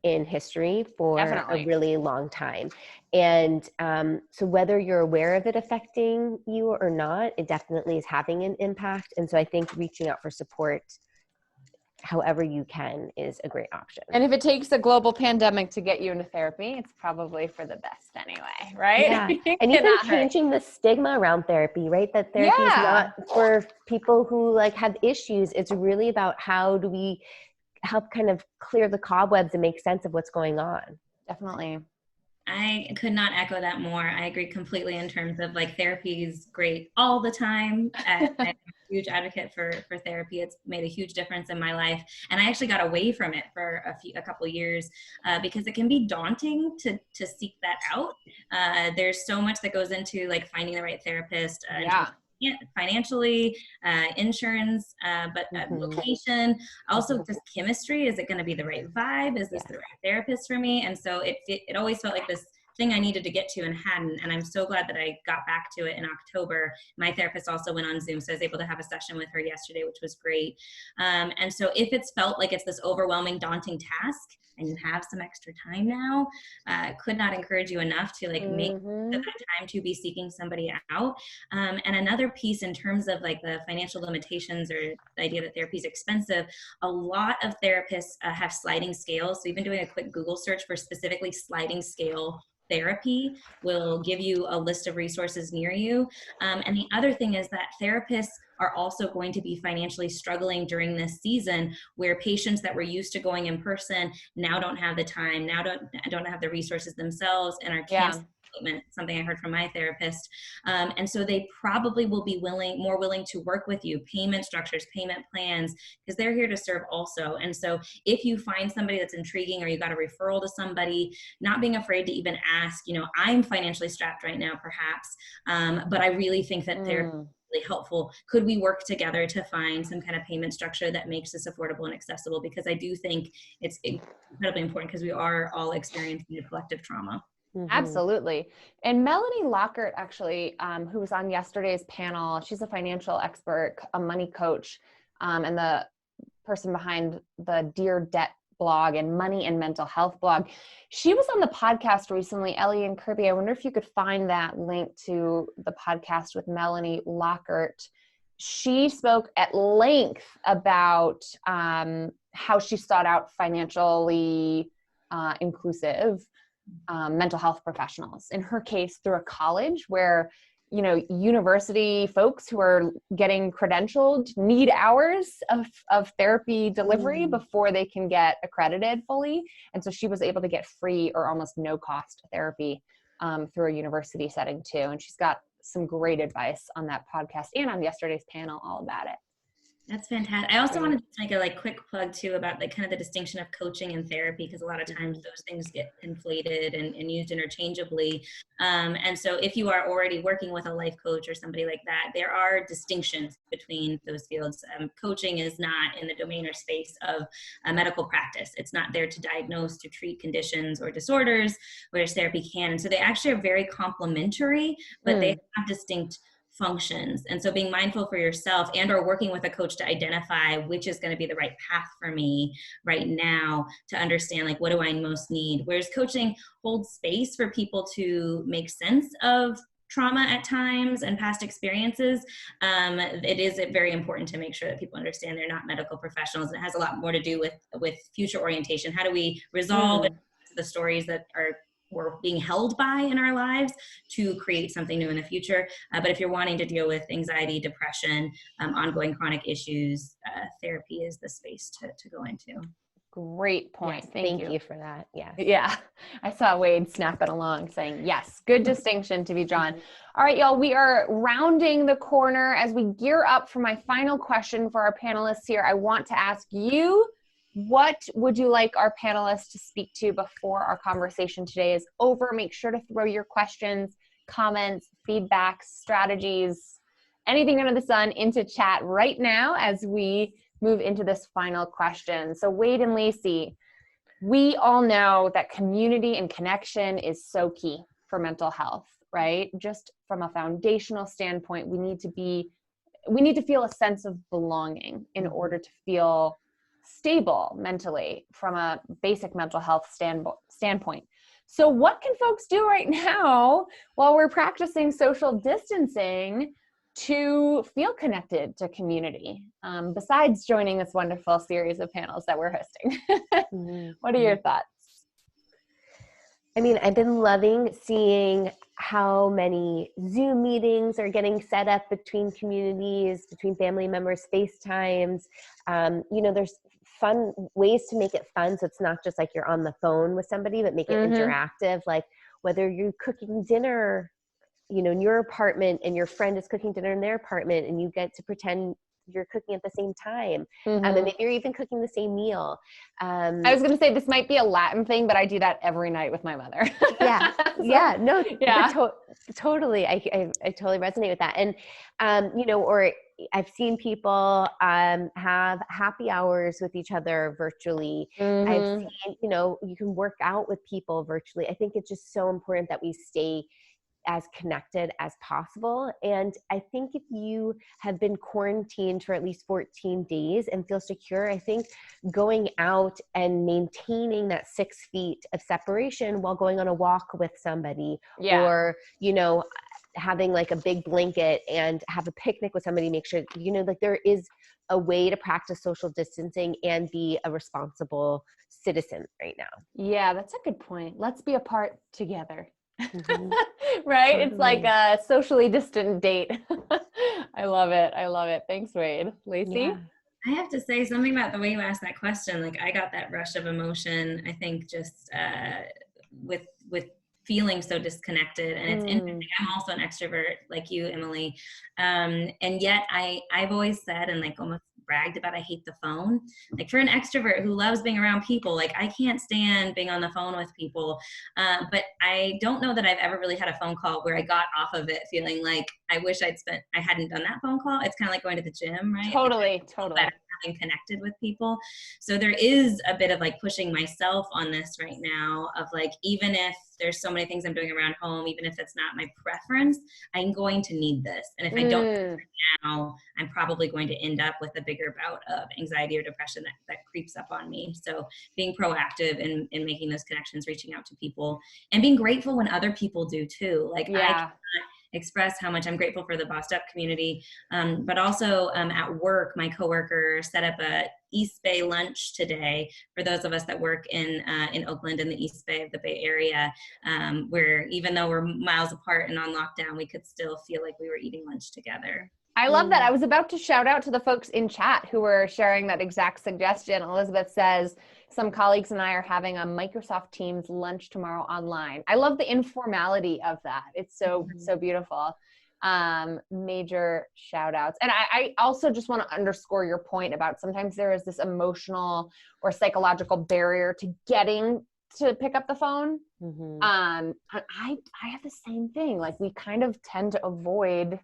in history for Definitely. a really long time. And so whether you're aware of it affecting you or not, it definitely is having an impact. And so I think reaching out for support however you can is a great option. And if it takes a global pandemic to get you into therapy, it's probably for the best anyway, right? Yeah. It And even cannot hurt. changing the stigma around therapy, right? That therapy is not for people who like have issues. It's really about how do we help kind of clear the cobwebs and make sense of what's going on. Definitely. I could not echo that more. I agree completely in terms of like therapy is great all the time. I'm a huge advocate for therapy. It's made a huge difference in my life. And I actually got away from it for a couple years because it can be daunting to seek that out. There's so much that goes into like finding the right therapist. Financially, insurance, but location, also just chemistry. Is it going to be the right vibe? Is this the right therapist for me? And so it always felt like this thing I needed to get to and hadn't. And I'm so glad that I got back to it in October. My therapist also went on Zoom, so I was able to have a session with her yesterday, which was great. And so if it's felt like it's this overwhelming, daunting task, and you have some extra time now, could not encourage you enough to like make the time to be seeking somebody out. And another piece in terms of like the financial limitations or the idea that therapy is expensive, a lot of therapists have sliding scales. So even doing a quick Google search for specifically sliding scale therapy will give you a list of resources near you. And the other thing is that therapists are also going to be financially struggling during this season, where patients that were used to going in person now don't have the time, now don't have the resources themselves, and are canceling appointment, something I heard from my therapist. And so they probably will be more willing to work with you, payment structures, payment plans, because they're here to serve also. And so if you find somebody that's intriguing or you got a referral to somebody, not being afraid to even ask, I'm financially strapped right now, perhaps, but I really think that therapy really helpful. Could we work together to find some kind of payment structure that makes this affordable and accessible? Because I do think it's incredibly important, because we are all experiencing a collective trauma. Absolutely. And Melanie Lockhart, actually, who was on yesterday's panel, she's a financial expert, a money coach, and the person behind the Dear Debt blog and money and mental health blog. She was on the podcast recently, Ellie and Kirby. I wonder if you could find that link to the podcast with Melanie Lockhart. She spoke at length about how she sought out financially inclusive mental health professionals. In her case, through a college where university folks who are getting credentialed need hours of therapy delivery before they can get accredited fully. And so she was able to get free or almost no cost therapy through a university setting too. And she's got some great advice on that podcast and on yesterday's panel all about it. That's fantastic. I also wanted to make a quick plug too about kind of the distinction of coaching and therapy, because a lot of times those things get conflated and used interchangeably. And so if you are already working with a life coach or somebody like that, there are distinctions between those fields. Coaching is not in the domain or space of a medical practice. It's not there to diagnose, to treat conditions or disorders, whereas therapy can. And so they actually are very complementary, but they have distinct functions. And so being mindful for yourself and or working with a coach to identify which is going to be the right path for me right now, to understand what do I most need. Whereas coaching holds space for people to make sense of trauma at times and past experiences. It is very important to make sure that people understand they're not medical professionals. It has a lot more to do with future orientation. How do we resolve the stories that we're being held by in our lives to create something new in the future. But if you're wanting to deal with anxiety, depression, ongoing chronic issues, therapy is the space to go into. Great point. Yes, Thank you for that. Yes. Yeah. I saw Wade snapping along saying, yes, good distinction to be drawn. All right, y'all, we are rounding the corner as we gear up for my final question for our panelists here. I want to ask you, what would you like our panelists to speak to before our conversation today is over? Make sure to throw your questions, comments, feedback, strategies, anything under the sun into chat right now as we move into this final question. So Wade and Lacey, we all know that community and connection is so key for mental health, right? Just from a foundational standpoint, we need to feel a sense of belonging in order to feel stable mentally from a basic mental health standpoint. So what can folks do right now while we're practicing social distancing to feel connected to community, besides joining this wonderful series of panels that we're hosting? What are your thoughts? I mean, I've been loving seeing how many Zoom meetings are getting set up between communities, between family members, FaceTimes. There's fun ways to make it fun. So it's not just like you're on the phone with somebody, but make it interactive. Like whether you're cooking dinner, in your apartment and your friend is cooking dinner in their apartment and you get to pretend you're cooking at the same time. And maybe you're even cooking the same meal. I was going to say this might be a Latin thing, but I do that every night with my mother. Totally. I totally resonate with that. And, or I've seen people have happy hours with each other virtually. I've seen, you can work out with people virtually. I think it's just so important that we stay as connected as possible. And I think if you have been quarantined for at least 14 days and feel secure, I think going out and maintaining that 6 feet of separation while going on a walk with somebody or, having like a big blanket and have a picnic with somebody, make sure, like there is a way to practice social distancing and be a responsible citizen right now. Yeah, that's a good point. Let's be apart together. Right? It's like a socially distant date. I love it. Thanks, Wade. Lacey? Yeah. I have to say something about the way you asked that question. Like I got that rush of emotion, I think just with feeling so disconnected. And it's interesting. I'm also an extrovert like you, Emilie. And yet I've always said and like almost bragged about I hate the phone. Like for an extrovert who loves being around people, like I can't stand being on the phone with people. But I don't know that I've ever really had a phone call where I got off of it feeling like I wish I hadn't done that phone call. It's kind of like going to the gym, right? Totally. Having connected with people. So there is a bit of like pushing myself on this right now of like, even if there's so many things I'm doing around home, even if it's not my preference, I'm going to need this. And if I don't do it now, I'm probably going to end up with a bigger bout of anxiety or depression that creeps up on me. So being proactive in making those connections, reaching out to people and being grateful when other people do too. Like I cannot express how much I'm grateful for the Basta community. But also at work, my coworker set up a East Bay lunch today for those of us that work in Oakland in the East Bay of the Bay Area, where even though we're miles apart and on lockdown, we could still feel like we were eating lunch together. I love that. I was about to shout out to the folks in chat who were sharing that exact suggestion. Elizabeth says, some colleagues and I are having a Microsoft Teams lunch tomorrow online. I love the informality of that. It's so beautiful. Major shout outs. And I also just want to underscore your point about sometimes there is this emotional or psychological barrier to getting to pick up the phone. I have the same thing. Like we kind of tend to avoid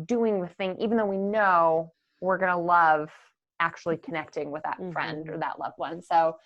doing the thing, even though we know we're going to love actually connecting with that friend or that loved one. So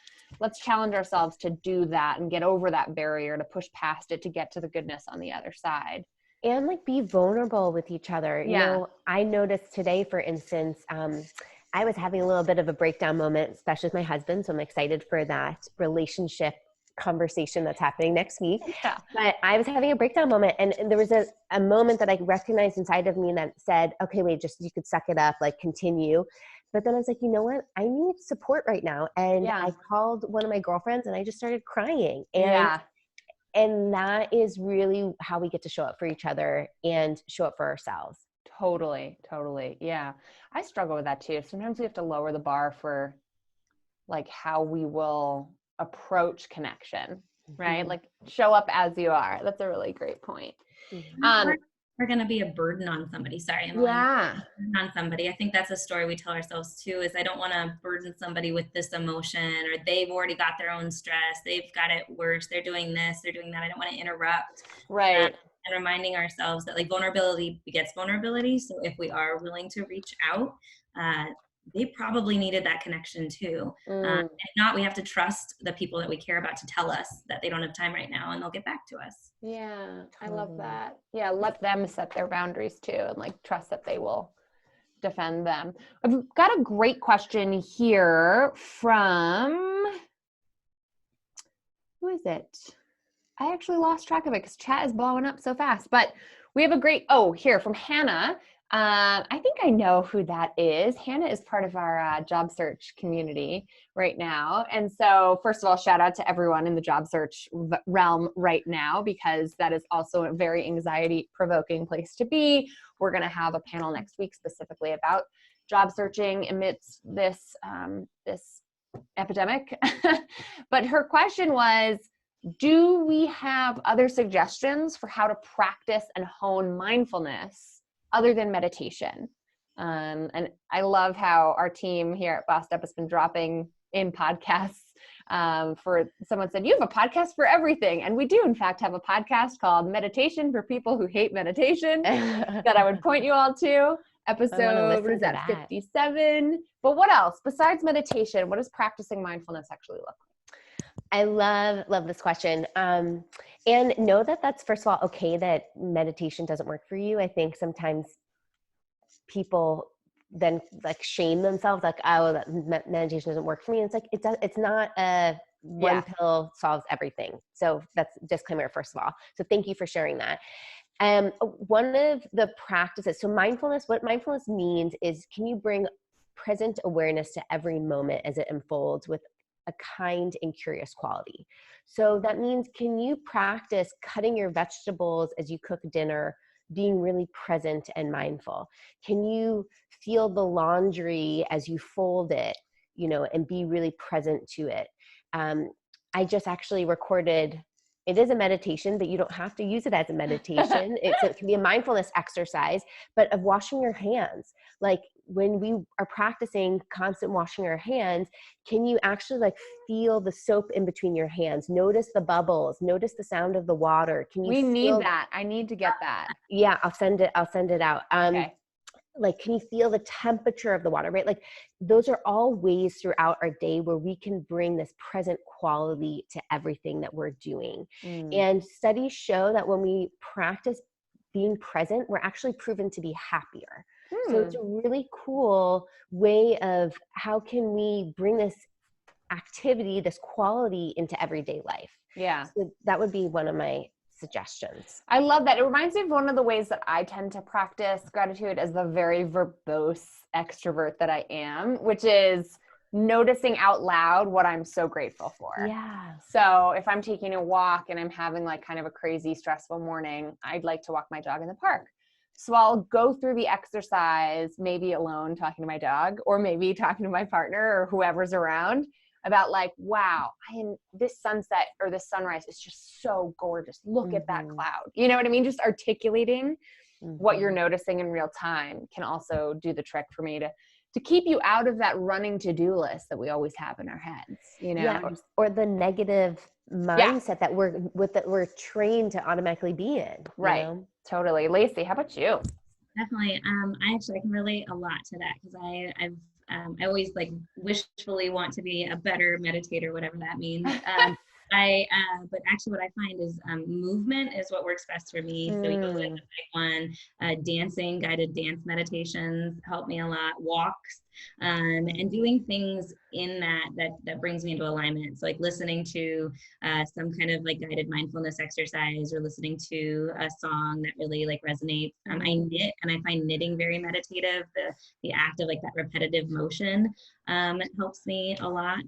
let's challenge ourselves to do that and get over that barrier, to push past it, to get to the goodness on the other side. And like be vulnerable with each other. You know, I noticed today, for instance, I was having a little bit of a breakdown moment, especially with my husband. So I'm excited for that relationship conversation that's happening next week. But I was having a breakdown moment, and there was a moment that I recognized inside of me that said, okay, wait, just, you could suck it up, like continue. But then I was like, you know what? I need support right now. And I called one of my girlfriends and I just started crying. And that is really how we get to show up for each other and show up for ourselves. Totally. Yeah. I struggle with that too. Sometimes we have to lower the bar for like how we will approach connection, right? Like show up as you are. That's a really great point. We're going to be a burden on somebody. Sorry. On somebody. I think that's a story we tell ourselves too, is I don't want to burden somebody with this emotion, or they've already got their own stress. They've got it worse. They're doing this, they're doing that. I don't want to interrupt. Right. And reminding ourselves that like vulnerability begets vulnerability. So if we are willing to reach out, they probably needed that connection too. If not, we have to trust the people that we care about to tell us that they don't have time right now, and they'll get back to us. Yeah, I love that. Yeah, let them set their boundaries too, and like trust that they will defend them. I've got a great question here from, who is it? I actually lost track of it because chat is blowing up so fast, but we have a great, here from Hannah. I think I know who that is. Hannah is part of our job search community right now. And so first of all, shout out to everyone in the job search realm right now, because that is also a very anxiety provoking place to be. We're going to have a panel next week specifically about job searching amidst this, this epidemic. But her question was, do we have other suggestions for how to practice and hone mindfulness other than meditation? And I love how our team here at Basta has been dropping in podcasts. For someone said, you have a podcast for everything. And we do, in fact, have a podcast called Meditation for People Who Hate Meditation that I would point you all to. Episode is at 57. But what else? Besides meditation, what does practicing mindfulness actually look like? I love this question. And know that that's, first of all, okay that meditation doesn't work for you. I think sometimes people then like shame themselves, like, oh, that meditation doesn't work for me. And it's like, it's not a one pill solves everything. So that's disclaimer, first of all. So thank you for sharing that. One of the practices, so mindfulness, what mindfulness means is, can you bring present awareness to every moment as it unfolds with a kind and curious quality? So that means, can you practice cutting your vegetables as you cook dinner, being really present and mindful? Can you feel the laundry as you fold it, and be really present to it? I just actually recorded, it is a meditation, but you don't have to use it as a meditation. It can be a mindfulness exercise, but of washing your hands. Like when we are practicing constant washing our hands, can you actually like feel the soap in between your hands? Notice the bubbles, notice the sound of the water. Can you need that? I need to get that. Yeah, I'll send it out. Okay. Like, can you feel the temperature of the water, right? Like those are all ways throughout our day where we can bring this present quality to everything that we're doing. And studies show that when we practice being present, we're actually proven to be happier. So it's a really cool way of how can we bring this activity, this quality into everyday life. Yeah. So that would be one of my suggestions. I love that. It reminds me of one of the ways that I tend to practice gratitude as the very verbose extrovert that I am, which is noticing out loud what I'm so grateful for. Yeah. So if I'm taking a walk and I'm having like kind of a crazy, stressful morning, I'd like to walk my dog in the park. So I'll go through the exercise, maybe alone talking to my dog, or maybe talking to my partner or whoever's around, about like, wow, this sunset or this sunrise is just so gorgeous. Look at that cloud. You know what I mean? Just articulating what you're noticing in real time can also do the trick for me to keep you out of that running to-do list that we always have in our heads, Yeah. Or the negative mindset that we're trained to automatically be in. Right. Totally. Lacey, how about you? Definitely. I can relate a lot to that, because I always like wishfully want to be a better meditator, whatever that means. But actually what I find is movement is what works best for me. So yoga is a big one. Dancing, guided dance meditations help me a lot. Walks, and doing things in that brings me into alignment. So like listening to some kind of like guided mindfulness exercise, or listening to a song that really like resonates. I knit, and I find knitting very meditative. The act of like that repetitive motion helps me a lot.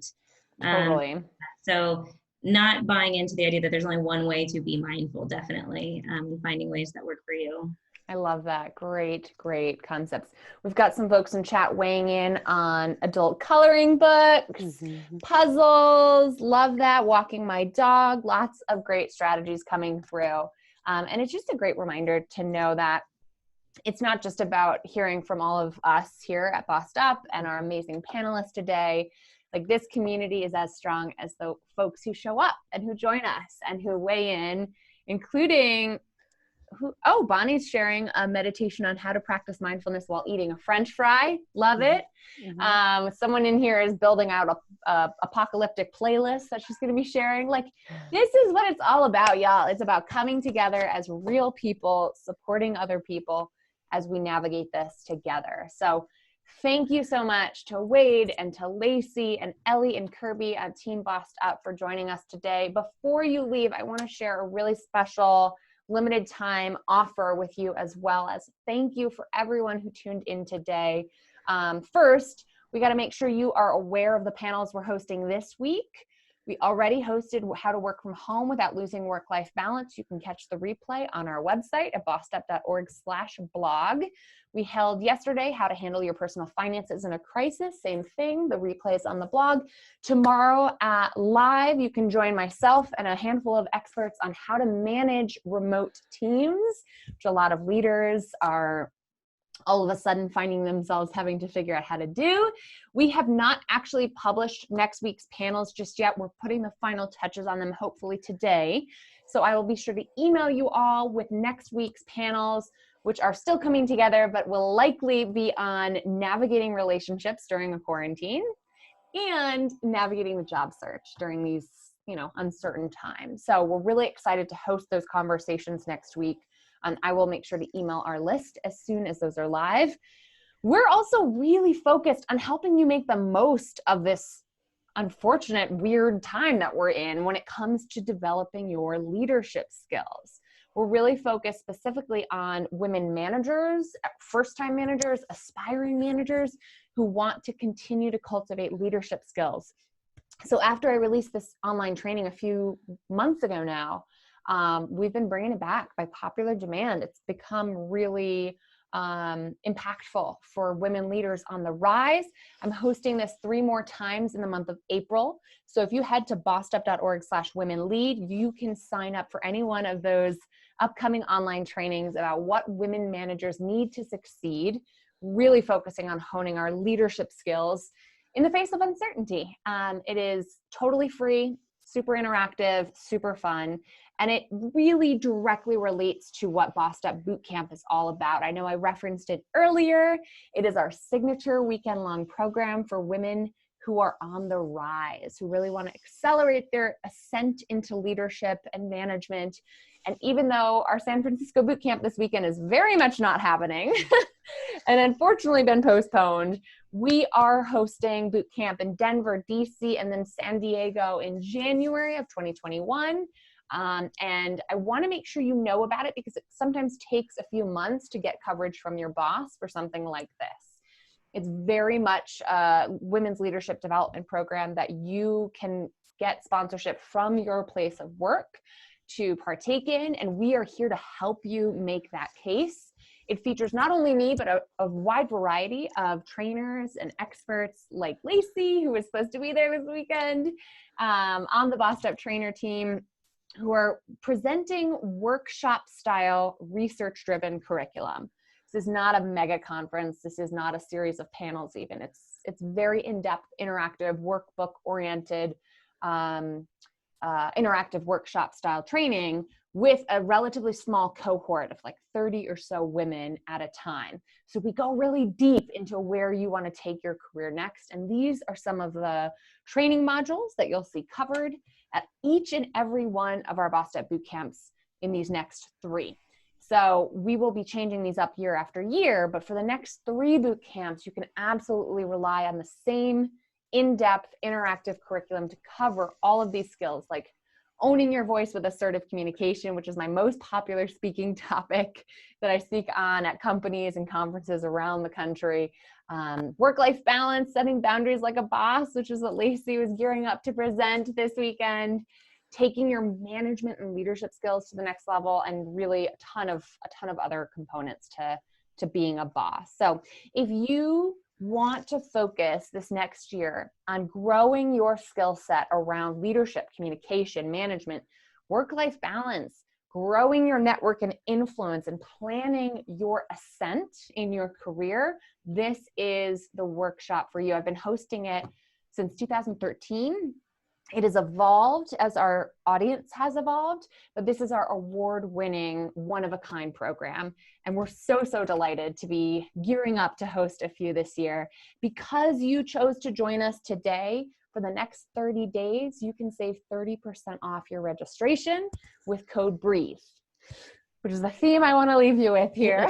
Totally. So not buying into the idea that there's only one way to be mindful, definitely, and finding ways that work for you. I love that. Great concepts. We've got some folks in chat weighing in on adult coloring books, puzzles. Love that. Walking my dog. Lots of great strategies coming through. And it's just a great reminder to know that it's not just about hearing from all of us here at Basta and our amazing panelists today. Like, this community is as strong as the folks who show up and who join us and who weigh in, including Bonnie's sharing a meditation on how to practice mindfulness while eating a French fry. Love it. Someone in here is building out a apocalyptic playlist that she's going to be sharing. Like, this is what it's all about, y'all. It's about coming together as real people, supporting other people as we navigate this together. So thank you so much to Wade and to Lacey and Ellie and Kirby on Team Basta Up for joining us today. Before you leave, I want to share a really special limited time offer with you, as well as thank you for everyone who tuned in today. First, we got to make sure you are aware of the panels we're hosting this week. We already hosted how to work from home without losing work-life balance. You can catch the replay on our website at bastup.org/blog. We held yesterday how to handle your personal finances in a crisis. Same thing. The replay is on the blog. Tomorrow live, you can join myself and a handful of experts on how to manage remote teams, which a lot of leaders are all of a sudden finding themselves having to figure out how to do. We have not actually published next week's panels just yet. We're putting the final touches on them hopefully today. So I will be sure to email you all with next week's panels, which are still coming together, but will likely be on navigating relationships during a quarantine and navigating the job search during these, uncertain times. So we're really excited to host those conversations next week. I will make sure to email our list as soon as those are live. We're also really focused on helping you make the most of this unfortunate, weird time that we're in when it comes to developing your leadership skills. We're really focused specifically on women managers, first-time managers, aspiring managers who want to continue to cultivate leadership skills. So after I released this online training a few months ago now, we've been bringing it back by popular demand. It's become really impactful for women leaders on the rise. I'm hosting this 3 more times in the month of April. So if you head to bastup.org/womenlead, you can sign up for any one of those upcoming online trainings about what women managers need to succeed, really focusing on honing our leadership skills in the face of uncertainty. It is totally free, super interactive, super fun. And it really directly relates to what Basta Bootcamp is all about. I know I referenced it earlier. It is our signature weekend-long program for women who are on the rise, who really want to accelerate their ascent into leadership and management. And even though our San Francisco Bootcamp this weekend is very much not happening and unfortunately been postponed, we are hosting Bootcamp in Denver, DC, and then San Diego in January of 2021. And I want to make sure you know about it because it sometimes takes a few months to get coverage from your boss for something like this. It's very much a women's leadership development program that you can get sponsorship from your place of work to partake in, and we are here to help you make that case. It features not only me, but a wide variety of trainers and experts like Lacey, who was supposed to be there this weekend, on the Basta Trainer team, who are presenting workshop-style, research-driven curriculum. This is not a mega conference. This is not a series of panels even. It's very in-depth, interactive, workbook-oriented, interactive workshop-style training with a relatively small cohort of like 30 or so women at a time. So we go really deep into where you want to take your career next. And these are some of the training modules that you'll see covered at each and every one of our Basta Bootcamps in these next 3. So we will be changing these up year after year, but for the next 3 boot camps, you can absolutely rely on the same in-depth interactive curriculum to cover all of these skills, like owning your voice with assertive communication, which is my most popular speaking topic that I speak on at companies and conferences around the country. Work-life balance, setting boundaries like a boss, which is what Lacey was gearing up to present this weekend. Taking your management and leadership skills to the next level, and really a ton of other components to being a boss. So if you want to focus this next year on growing your skill set around leadership, communication, management, work-life balance, growing your network and influence, and planning your ascent in your career, this is the workshop for you. I've been hosting it since 2013. It has evolved as our audience has evolved, but this is our award-winning, one-of-a-kind program. And we're so, so delighted to be gearing up to host a few this year. Because you chose to join us today, for the next 30 days, you can save 30% off your registration with code BREATHE, which is the theme I want to leave you with here.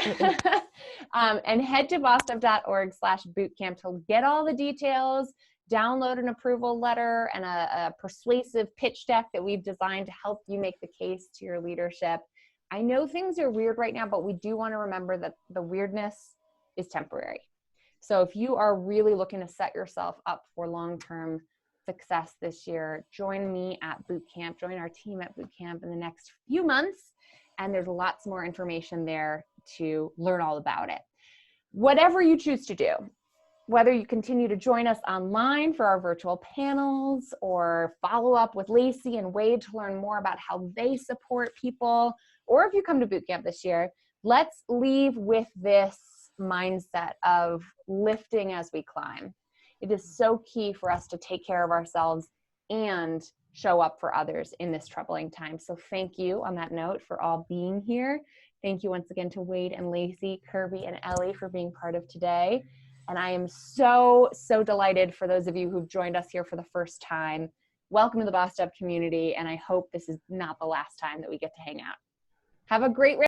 And head to basta.org/bootcamp to get all the details, download an approval letter and a persuasive pitch deck that we've designed to help you make the case to your leadership. I know things are weird right now, but we do want to remember that the weirdness is temporary. So if you are really looking to set yourself up for long-term success this year, join me at Bootcamp, join our team at Bootcamp in the next few months, and there's lots more information there to learn all about it. Whatever you choose to do, whether you continue to join us online for our virtual panels or follow up with Lacey and Wade to learn more about how they support people, or if you come to Bootcamp this year, let's leave with this mindset of lifting as we climb. It is so key for us to take care of ourselves and show up for others in this troubling time. So thank you on that note for all being here. Thank you once again to Wade and Lacey, Kirby and Ellie for being part of today. And I am so, so delighted for those of you who've joined us here for the first time. Welcome to the Basta community, and I hope this is not the last time that we get to hang out. Have a great